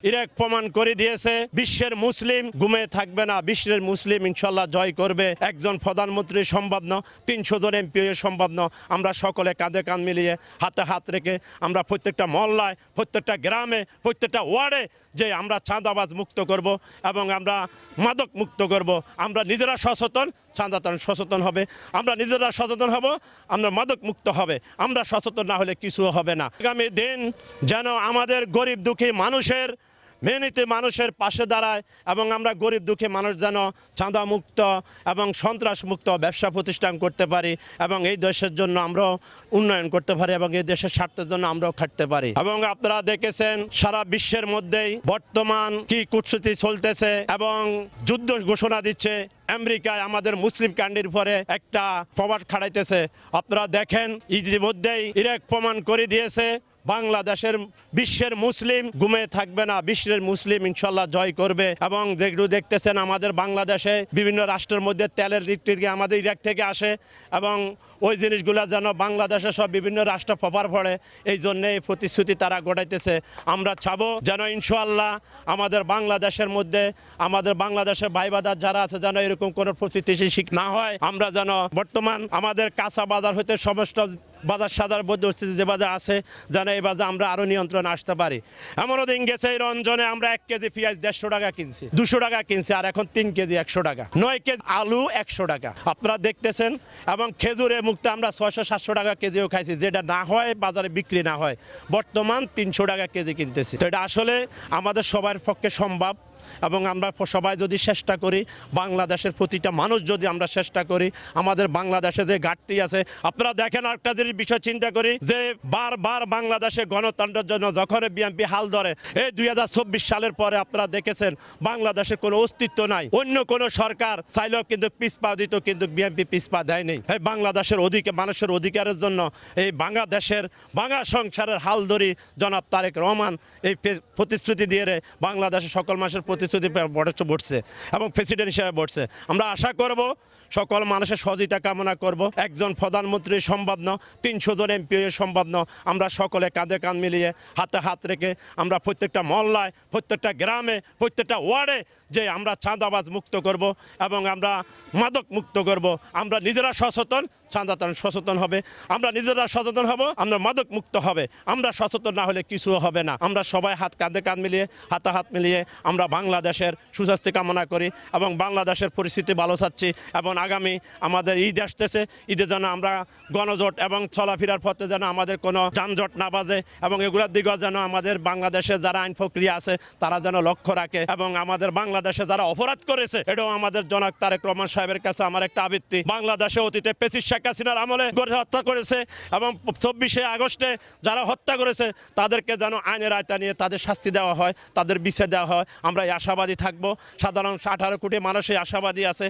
Iraq প্রমাণ করে দিয়েছে বিশ্বের মুসলিম ঘুমে থাকবে না, বিশ্বের মুসলিম ইনশাল্লাহ জয় করবে। একজন প্রধানমন্ত্রী সম্ভব না, 300 জন এমপি সম্ভব না। আমরা সকলে কাঁধে কাঁধ মিলিয়ে হাতে হাত রেখে আমরা প্রত্যেকটা মহল্লায়, প্রত্যেকটা গ্রামে, প্রত্যেকটা ওয়ার্ডে যে আমরা চাঁদাবাজ মুক্ত করব এবং আমরা মাদক মুক্ত করব। আমরা নিজেরা সচেতন, চাঁদাতান সচেতন হবে, আমরা নিজেরা সচেতন হব, আমরা মাদক মুক্ত হবে। আমরা সচেতন না হলে কিছু হবে না। আগামী দিন যেন আমাদের গরিব দুঃখী মানুষের মেহনতি মানুষের পাশে দাঁড়ায় এবং আমরা গরিব দুঃখী মানুষ যেন চাঁদা মুক্ত এবং সন্ত্রাস মুক্ত ব্যবসা প্রতিষ্ঠান করতে পারি এবং এই দেশের জন্য আমরাও উন্নয়ন করতে পারি এবং এই দেশের স্বার্থের জন্য আমরাও খাটতে পারি। এবং আপনারা দেখেছেন সারা বিশ্বের মধ্যেই বর্তমান কি কূটনীতি চলতেছে এবং যুদ্ধ ঘোষণা দিচ্ছে। আমেরিকায় আমাদের মুসলিম কান্ট্রির পরে একটা প্রভাব খাড়াইতেছে। আপনারা দেখেন ইতিমধ্যেই ইরাক প্রমাণ করে দিয়েছে বাংলাদেশের বিশ্বের মুসলিম ঘুমে থাকবে না, বিশ্বের মুসলিম ইনশাল্লাহ জয় করবে। এবং যেগুলো দেখতেছেন আমাদের বাংলাদেশে বিভিন্ন রাষ্ট্রের মধ্যে তেলের রিক্টিকে আমাদের ইরাক থেকে আসে এবং ওই জিনিসগুলো যেন বাংলাদেশে সব বিভিন্ন রাষ্ট্র প্রভাব পড়ে, এই জন্যে এই প্রতিশ্রুতি তারা গড়াইতেছে। আমরা চাবো যেন ইনশাল্লাহ আমাদের বাংলাদেশের মধ্যে আমাদের বাংলাদেশের ভাই বাজার যারা আছে যেন এরকম কোনো পরিস্থিতি শিক না হয়। আমরা যেন বর্তমান আমাদের কাঁচা বাজার হইতে সমস্ত বাজার সাজার পরিস্থিতি যে বাজার আছে যেন এই বাজার আমরা আরও নিয়ন্ত্রণ আসতে পারি। এমনও দিন গেছে এই রঞ্জনে আমরা 1 কেজি পেঁয়াজ 150 টাকা কিনছি, 200 টাকা কিনছি, আর এখন 3 কেজি 100 টাকা, 9 কেজি আলু 100 টাকা আপনারা দেখতেছেন। এবং খেজুরে মুক্ত আমরা 600-700 টাকা কেজিও খাইছি, যেটা না হয় বাজারে বিক্রি না হয়, বর্তমান 300 টাকা কেজি কিনতেছি। তো এটা আসলে আমাদের সবার পক্ষে সম্ভব এবং আমরা সবাই যদি চেষ্টা করি, বাংলাদেশের প্রতিটা মানুষ যদি আমরা চেষ্টা করি, আমাদের বাংলাদেশে যে ঘাটতি আছে। আপনারা দেখেন একটা যদি বিষয় চিন্তা করি যে বারবার বাংলাদেশে গণতন্ত্রের জন্য যখন বিএনপি হাল ধরে, এই 2024 সালের পরে আপনারা দেখেছেন বাংলাদেশের কোনো অস্তিত্ব নাই। অন্য কোনো সরকার চাইলেও কিন্তু পিছপা দিত, কিন্তু বিএনপি পিছপা দেয়নি। এই বাংলাদেশের মানুষের অধিকারের জন্য এই বাংলাদেশের বাংলা সংসারের হাল ধরি জনাব তারেক রহমান এই প্রতিশ্রুতি দিয়ে বাংলাদেশের সকল মানুষের প্রতিশ্রুতি বসছে এবং প্রেসিডেন্ট হিসেবে বসছে। আমরা আশা করব সকল মানুষের সহযোগিতা কামনা করব। একজন প্রধানমন্ত্রী সম্ভব না, 300 জন এমপি সম্ভব না। আমরা সকলে কাঁধে কাঁধ মিলিয়ে হাতে হাত রেখে আমরা প্রত্যেকটা মহল্লায়, প্রত্যেকটা গ্রামে, প্রত্যেকটা ওয়ার্ডে যে আমরা চাঁদাবাজ মুক্ত করব এবং আমরা মাদক মুক্ত করব। আমরা নিজেরা সচেতন, চাঁদাতান সচেতন হবে, আমরা নিজেরা সচেতন হব, আমরা মাদক মুক্ত হবে। আমরা সচেতন না হলে কিছু হবে না। আমরা সবাই হাত কাঁধে কাঁধ মিলিয়ে হাতে হাত মিলিয়ে আমরা বাংলাদেশের সুস্বাস্থ্য কামনা করি এবং বাংলাদেশের পরিস্থিতি ভালো চাচ্ছি। এবং আগামী আমাদের ঈদ আসতেছে, ঈদের জন্য আমরা গণজোট এবং চলাফেরার পথে যেন আমাদের কোনো যানজট না বাজে এবং এগুলোর দিকেও যেন আমাদের বাংলাদেশে যারা আইন প্রক্রিয়া আছে তারা যেন লক্ষ্য রাখে এবং আমাদের বাংলাদেশে যারা অপরাধ করেছে, এটাও আমাদের জনাব তারেক রহমান সাহেবের কাছে আমার একটা আবৃত্তি। বাংলাদেশে অতীতে প্রেসিডেন্ট শেখ হাসিনার আমলে হত্যা করেছে এবং 24শে আগস্টে যারা হত্যা করেছে তাদেরকে যেন আইনের আয়ত্তে নিয়ে তাদের শাস্তি দেওয়া হয়, তাদের বিচার দেওয়া হয়। আমরা এই আশাবাদী থাকবো। সাধারণ 18 কোটি মানুষ এই আশাবাদী আছে।